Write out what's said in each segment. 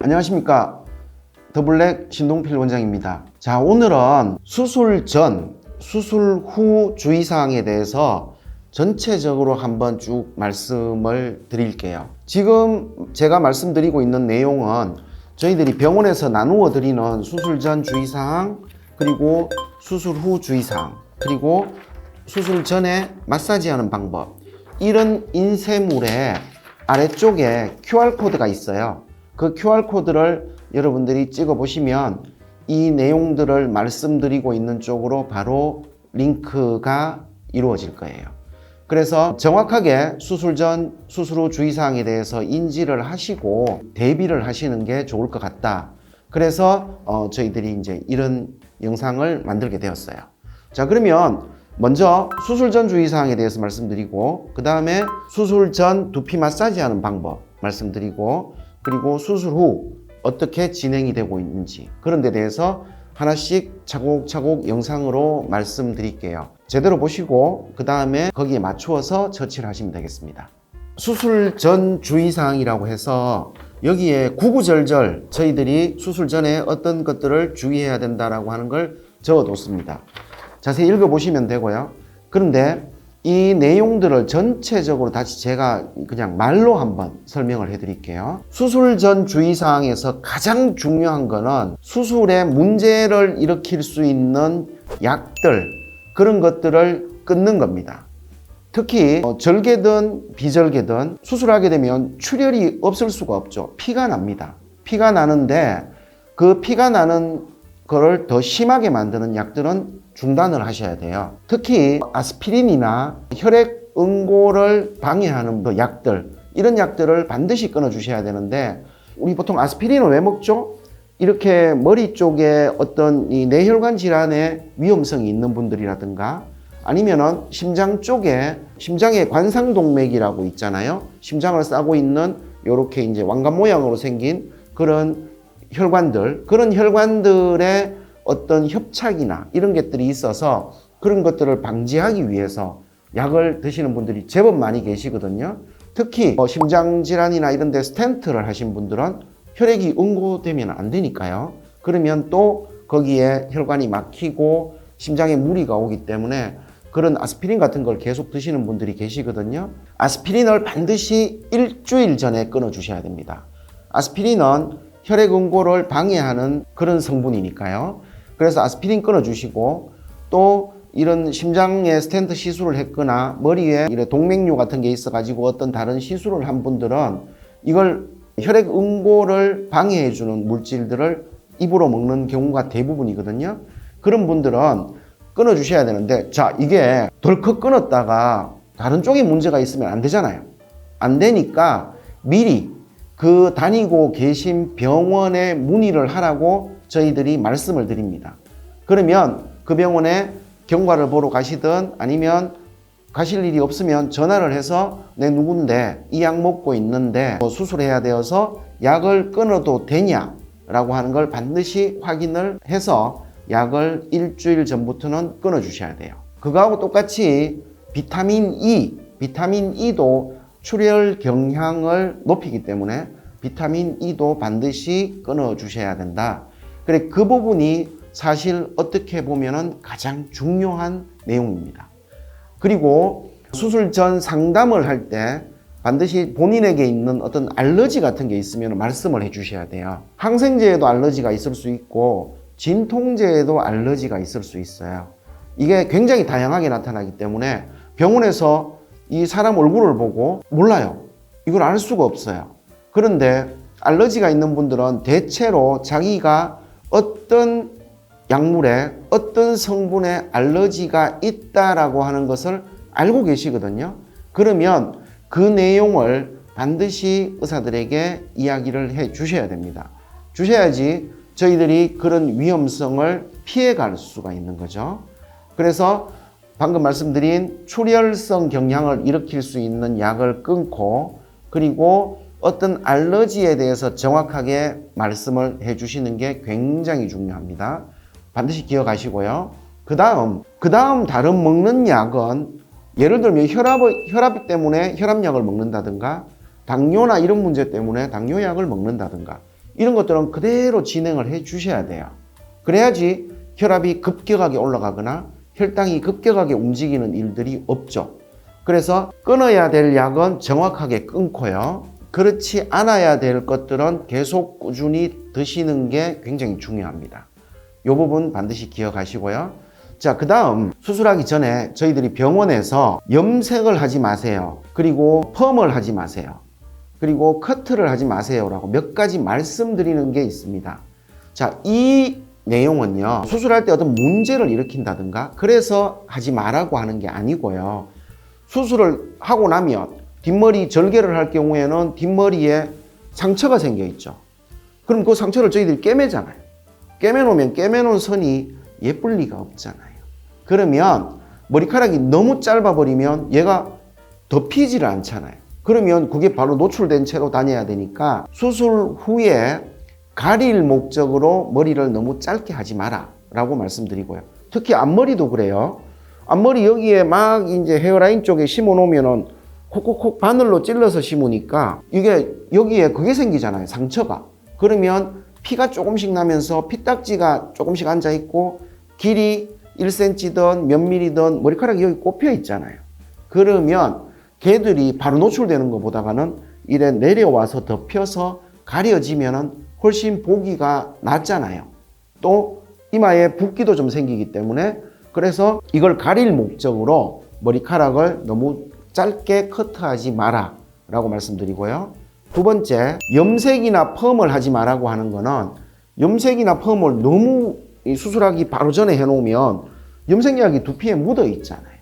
안녕하십니까, 더블랙 신동필 원장입니다. 자, 오늘은 수술 전, 수술 후 주의사항에 대해서 전체적으로 한번 쭉 말씀을 드릴게요. 지금 제가 말씀드리고 있는 내용은 저희들이 병원에서 나누어 드리는 수술 전 주의사항, 그리고 수술 후 주의사항, 그리고 수술 전에 마사지하는 방법, 이런 인쇄물의 아래쪽에 QR코드가 있어요. 그 QR코드를 여러분들이 찍어 보시면 이 내용들을 말씀드리고 있는 쪽으로 바로 링크가 이루어질 거예요. 그래서 정확하게 수술 전, 수술 후 주의사항에 대해서 인지를 하시고 대비를 하시는 게 좋을 것 같다. 그래서 저희들이 이제 이런 영상을 만들게 되었어요. 자, 그러면 먼저 수술 전 주의사항에 대해서 말씀드리고, 그 다음에 수술 전 두피 마사지 하는 방법 말씀드리고, 그리고 수술 후 어떻게 진행이 되고 있는지, 그런 데 대해서 하나씩 차곡차곡 영상으로 말씀드릴게요. 제대로 보시고 그 다음에 거기에 맞추어서 처치를 하시면 되겠습니다. 수술 전 주의사항이라고 해서 여기에 구구절절 저희들이 수술 전에 어떤 것들을 주의해야 된다라고 하는 걸 적어뒀습니다. 자세히 읽어보시면 되고요. 그런데 이 내용들을 전체적으로 다시 제가 그냥 말로 한번 설명을 해드릴게요. 수술 전 주의사항에서 가장 중요한 거는 수술에 문제를 일으킬 수 있는 약들, 그런 것들을 끊는 겁니다. 특히 절개든 비절개든 수술하게 되면 출혈이 없을 수가 없죠. 피가 납니다. 피가 나는데 그 피가 나는 거를 더 심하게 만드는 약들은 중단을 하셔야 돼요. 특히 아스피린이나 혈액 응고를 방해하는 그 약들, 이런 약들을 반드시 끊어 주셔야 되는데, 우리 보통 아스피린을 왜 먹죠? 이렇게 머리 쪽에 어떤 이 뇌혈관 질환의 위험성이 있는 분들이라든가, 아니면은 심장 쪽에 심장의 관상동맥이라고 있잖아요. 심장을 싸고 있는 요렇게 이제 왕관 모양으로 생긴 그런 혈관들, 그런 혈관들의 어떤 협착이나 이런 것들이 있어서 그런 것들을 방지하기 위해서 약을 드시는 분들이 제법 많이 계시거든요. 특히 심장질환이나 이런 데 스텐트를 하신 분들은 혈액이 응고되면 안 되니까요. 그러면 또 거기에 혈관이 막히고 심장에 무리가 오기 때문에 그런 아스피린 같은 걸 계속 드시는 분들이 계시거든요. 아스피린을 반드시 일주일 전에 끊어 주셔야 됩니다. 아스피린은 혈액 응고를 방해하는 그런 성분이니까요. 그래서 아스피린 끊어 주시고, 또 이런 심장에 스텐트 시술을 했거나 머리에 이런 동맥류 같은 게 있어 가지고 어떤 다른 시술을 한 분들은 이걸 혈액 응고를 방해해 주는 물질들을 입으로 먹는 경우가 대부분이거든요. 그런 분들은 끊어 주셔야 되는데, 자, 이게 덜컥 끊었다가 다른 쪽에 문제가 있으면 안 되잖아요. 안 되니까 미리 그 다니고 계신 병원에 문의를 하라고 저희들이 말씀을 드립니다. 그러면 그 병원에 경과를 보러 가시든 아니면 가실 일이 없으면 전화를 해서 내 누군데 이 약 먹고 있는데 수술해야 되어서 약을 끊어도 되냐라고 하는 걸 반드시 확인을 해서 약을 일주일 전부터는 끊어 주셔야 돼요. 그거하고 똑같이 비타민 E도 출혈 경향을 높이기 때문에 비타민 E도 반드시 끊어 주셔야 된다. 그래, 그 부분이 사실 어떻게 보면은 가장 중요한 내용입니다. 그리고 수술 전 상담을 할 때 반드시 본인에게 있는 어떤 알러지 같은 게 있으면 말씀을 해 주셔야 돼요. 항생제에도 알러지가 있을 수 있고 진통제에도 알러지가 있을 수 있어요. 이게 굉장히 다양하게 나타나기 때문에 병원에서 이 사람 얼굴을 보고 몰라요. 이걸 알 수가 없어요. 그런데 알러지가 있는 분들은 대체로 자기가 어떤 약물에 어떤 성분에 알러지가 있다라고 하는 것을 알고 계시거든요. 그러면 그 내용을 반드시 의사들에게 이야기를 해 주셔야 됩니다. 주셔야지 저희들이 그런 위험성을 피해갈 수가 있는 거죠. 그래서 방금 말씀드린 출혈성 경향을 일으킬 수 있는 약을 끊고, 그리고 어떤 알러지에 대해서 정확하게 말씀을 해 주시는 게 굉장히 중요합니다. 반드시 기억하시고요. 그 다음 다른 먹는 약은, 예를 들면 혈압 때문에 혈압약을 먹는다든가, 당뇨나 이런 문제 때문에 당뇨약을 먹는다든가, 이런 것들은 그대로 진행을 해 주셔야 돼요. 그래야지 혈압이 급격하게 올라가거나 혈당이 급격하게 움직이는 일들이 없죠. 그래서 끊어야 될 약은 정확하게 끊고요. 그렇지 않아야 될 것들은 계속 꾸준히 드시는 게 굉장히 중요합니다. 이 부분 반드시 기억하시고요. 자, 그 다음 수술하기 전에 저희들이 병원에서 염색을 하지 마세요. 그리고 펌을 하지 마세요. 그리고 커트를 하지 마세요 라고 몇 가지 말씀드리는 게 있습니다. 자, 이 내용은요, 수술할 때 어떤 문제를 일으킨다든가 그래서 하지 말라고 하는 게 아니고요. 수술을 하고 나면 뒷머리 절개를 할 경우에는 뒷머리에 상처가 생겨 있죠. 그럼 그 상처를 저희들이 꿰매잖아요. 꿰매놓으면 꿰매놓은 선이 예쁠 리가 없잖아요. 그러면 머리카락이 너무 짧아버리면 얘가 덮이지를 않잖아요. 그러면 그게 바로 노출된 채로 다녀야 되니까 수술 후에 가릴 목적으로 머리를 너무 짧게 하지 마라 라고 말씀드리고요. 특히 앞머리도 그래요. 앞머리 여기에 막 이제 헤어라인 쪽에 심어 놓으면은 콕콕콕 바늘로 찔러서 심으니까 이게 여기에 그게 생기잖아요. 상처가. 그러면 피가 조금씩 나면서 피딱지가 조금씩 앉아 있고 길이 1cm든 몇 밀리든 머리카락이 여기 꼽혀 있잖아요. 그러면 걔들이 바로 노출되는 것보다는 이래 내려와서 덮여서 가려지면은 훨씬 보기가 낫잖아요. 또 이마에 붓기도 좀 생기기 때문에 그래서 이걸 가릴 목적으로 머리카락을 너무 짧게 커트하지 마라 라고 말씀드리고요. 두 번째, 염색이나 펌을 하지 마라고 하는 거는 염색이나 펌을 너무 수술하기 바로 전에 해놓으면 염색약이 두피에 묻어 있잖아요.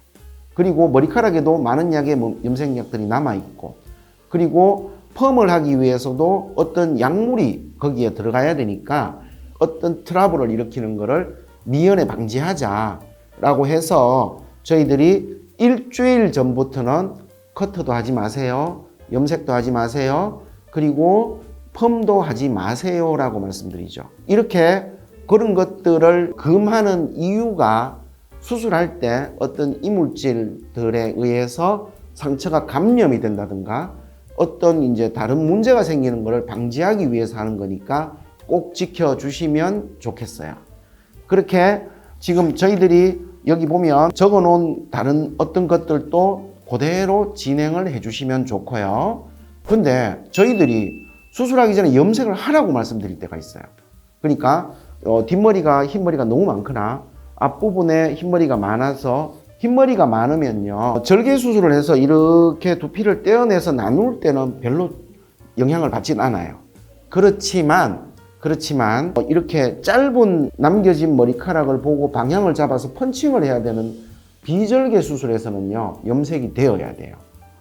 그리고 머리카락에도 많은 약의 염색약들이 남아있고 그리고 펌을 하기 위해서도 어떤 약물이 거기에 들어가야 되니까 어떤 트러블을 일으키는 거를 미연에 방지하자라고 해서 저희들이 일주일 전부터는 커트도 하지 마세요. 염색도 하지 마세요. 그리고 펌도 하지 마세요 라고 말씀드리죠. 이렇게 그런 것들을 금하는 이유가 수술할 때 어떤 이물질들에 의해서 상처가 감염이 된다든가 어떤 이제 다른 문제가 생기는 것을 방지하기 위해서 하는 거니까 꼭 지켜주시면 좋겠어요. 그렇게 지금 저희들이 여기 보면 적어 놓은 다른 어떤 것들도 그대로 진행을 해주시면 좋고요. 근데 저희들이 수술하기 전에 염색을 하라고 말씀드릴 때가 있어요. 그러니까 뒷머리가 흰머리가 너무 많거나 앞부분에 흰머리가 많아서 흰머리가 많으면요 절개 수술을 해서 이렇게 두피를 떼어내서 나눌 때는 별로 영향을 받진 않아요. 그렇지만 이렇게 짧은 남겨진 머리카락을 보고 방향을 잡아서 펀칭을 해야 되는 비절개 수술에서는요 염색이 되어야 돼요.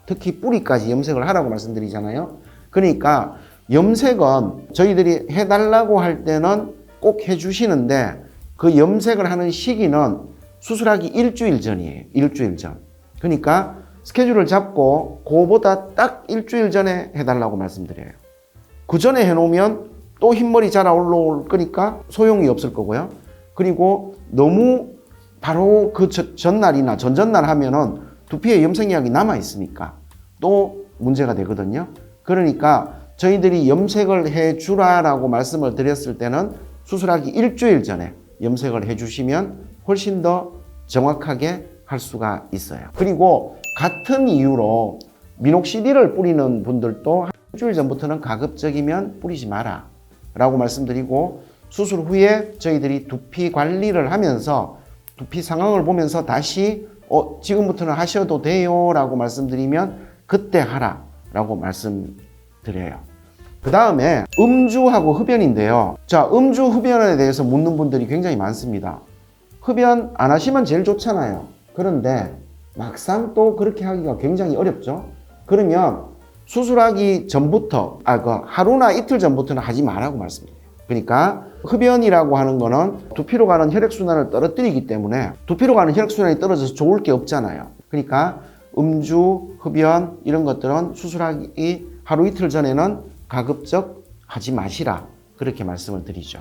특히 뿌리까지 염색을 하라고 말씀드리잖아요. 그러니까 염색은 저희들이 해달라고 할 때는 꼭 해주시는데 그 염색을 하는 시기는 수술하기 일주일 전이에요. 일주일 전. 그러니까 스케줄을 잡고 그거보다 딱 일주일 전에 해달라고 말씀드려요. 그 전에 해놓으면 또 흰머리 자라 올라올 거니까 소용이 없을 거고요. 그리고 너무 바로 그 전날이나 전전날 하면은 두피에 염색약이 남아 있으니까 또 문제가 되거든요. 그러니까 저희들이 염색을 해 주라라고 말씀을 드렸을 때는 수술하기 일주일 전에 염색을 해 주시면 훨씬 더 정확하게 할 수가 있어요. 그리고 같은 이유로 미녹시딜을 뿌리는 분들도 일주일 전부터는 가급적이면 뿌리지 마라 라고 말씀드리고 수술 후에 저희들이 두피 관리를 하면서 두피 상황을 보면서 다시 지금부터는 하셔도 돼요 라고 말씀드리면 그때 하라 라고 말씀드려요. 그 다음에 음주하고 흡연인데요. 자, 음주 흡연에 대해서 묻는 분들이 굉장히 많습니다. 흡연 안 하시면 제일 좋잖아요. 그런데 막상 또 그렇게 하기가 굉장히 어렵죠. 그러면 수술하기 전부터 하루나 이틀 전부터는 하지 말라고 말씀드려요. 그러니까 흡연이라고 하는 거는 두피로 가는 혈액순환을 떨어뜨리기 때문에 두피로 가는 혈액순환이 떨어져서 좋을 게 없잖아요. 그러니까 음주, 흡연 이런 것들은 수술하기 하루 이틀 전에는 가급적 하지 마시라 그렇게 말씀을 드리죠.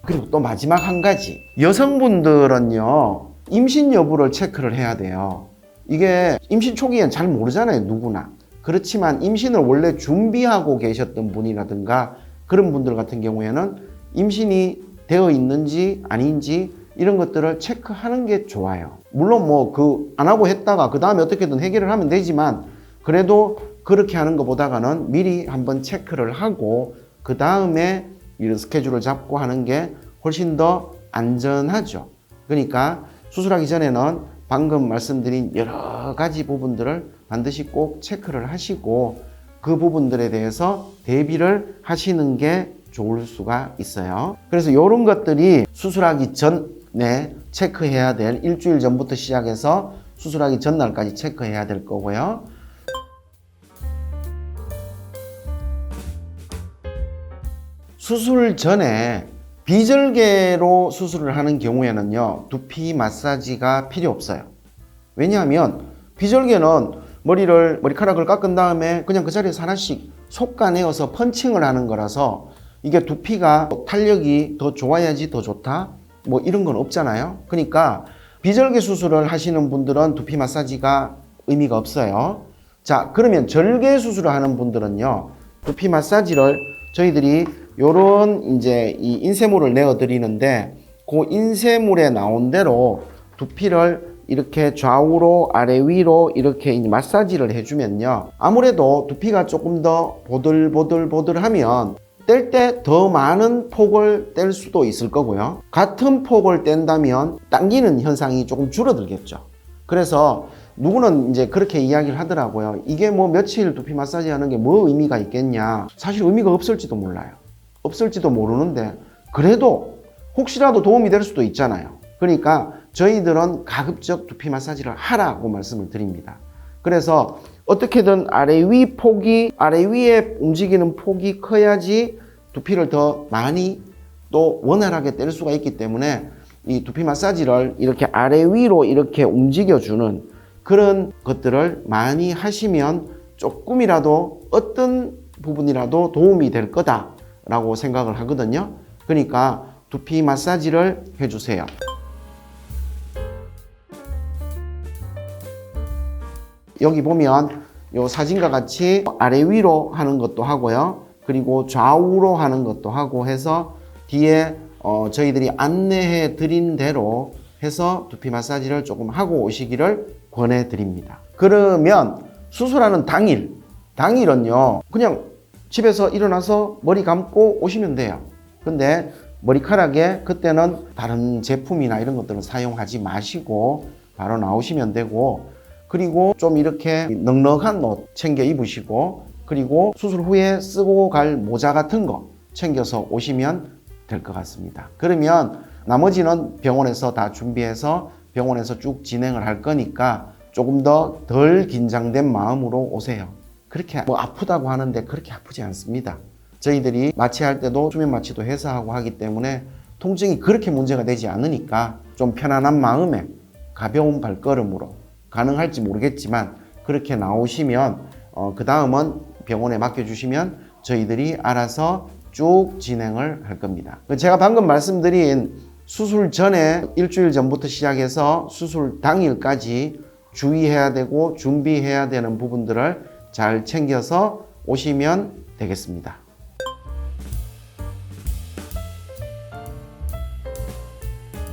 그리고 또 마지막 한 가지, 여성분들은요 임신 여부를 체크를 해야 돼요. 이게 임신 초기엔 잘 모르잖아요, 누구나. 그렇지만 임신을 원래 준비하고 계셨던 분이라든가 그런 분들 같은 경우에는 임신이 되어 있는지 아닌지 이런 것들을 체크하는 게 좋아요. 물론 안 하고 했다가 그 다음에 어떻게든 해결을 하면 되지만 그래도 그렇게 하는 것보다는 미리 한번 체크를 하고 그 다음에 이런 스케줄을 잡고 하는 게 훨씬 더 안전하죠. 그러니까 수술하기 전에는 방금 말씀드린 여러 가지 부분들을 반드시 꼭 체크를 하시고 그 부분들에 대해서 대비를 하시는 게 좋을 수가 있어요. 그래서 이런 것들이 수술하기 전에 체크해야 될, 일주일 전부터 시작해서 수술하기 전날까지 체크해야 될 거고요. 수술 전에 비절개로 수술을 하는 경우에는요, 두피 마사지가 필요 없어요. 왜냐하면 비절개는 머리카락을 깎은 다음에 그냥 그 자리에서 하나씩 솎아내어서 펀칭을 하는 거라서 이게 두피가 탄력이 더 좋아야지 더 좋다? 이런 건 없잖아요. 그러니까 비절개 수술을 하시는 분들은 두피 마사지가 의미가 없어요. 자, 그러면 절개 수술을 하는 분들은요, 두피 마사지를 저희들이 요런 이제 이 인쇄물을 내어 드리는데 그 인쇄물에 나온 대로 두피를 이렇게 좌우로 아래 위로 이렇게 이제 마사지를 해주면요, 아무래도 두피가 조금 더 보들보들하면 뗄 때 더 많은 폭을 뗄 수도 있을 거고요. 같은 폭을 뗀다면 당기는 현상이 조금 줄어들겠죠. 그래서 누구는 이제 그렇게 이야기를 하더라고요. 이게 며칠 두피 마사지 하는 게 뭐 의미가 있겠냐. 사실 의미가 없을지도 몰라요. 없을지도 모르는데 그래도 혹시라도 도움이 될 수도 있잖아요. 그러니까 저희들은 가급적 두피 마사지를 하라고 말씀을 드립니다. 그래서 어떻게든 아래 위에 움직이는 폭이 커야지 두피를 더 많이 또 원활하게 뗄 수가 있기 때문에 이 두피 마사지를 이렇게 아래 위로 이렇게 움직여주는 그런 것들을 많이 하시면 조금이라도 어떤 부분이라도 도움이 될 거다라고 생각을 하거든요. 그러니까 두피 마사지를 해주세요. 여기 보면 요 사진과 같이 아래 위로 하는 것도 하고요. 그리고 좌우로 하는 것도 하고 해서 뒤에 저희들이 안내해 드린 대로 해서 두피 마사지를 조금 하고 오시기를 권해 드립니다. 그러면 수술하는 당일은요, 그냥 집에서 일어나서 머리 감고 오시면 돼요. 근데 머리카락에 그때는 다른 제품이나 이런 것들은 사용하지 마시고 바로 나오시면 되고, 그리고 좀 이렇게 넉넉한 옷 챙겨 입으시고, 그리고 수술 후에 쓰고 갈 모자 같은 거 챙겨서 오시면 될 것 같습니다. 그러면 나머지는 병원에서 다 준비해서 병원에서 쭉 진행을 할 거니까 조금 더 덜 긴장된 마음으로 오세요. 그렇게 아프다고 하는데 그렇게 아프지 않습니다. 저희들이 마취할 때도 수면 마취도 해서 하고 하기 때문에 통증이 그렇게 문제가 되지 않으니까 좀 편안한 마음에 가벼운 발걸음으로 가능할지 모르겠지만 그렇게 나오시면 그 다음은 병원에 맡겨주시면 저희들이 알아서 쭉 진행을 할 겁니다. 제가 방금 말씀드린 수술 전에 일주일 전부터 시작해서 수술 당일까지 주의해야 되고 준비해야 되는 부분들을 잘 챙겨서 오시면 되겠습니다.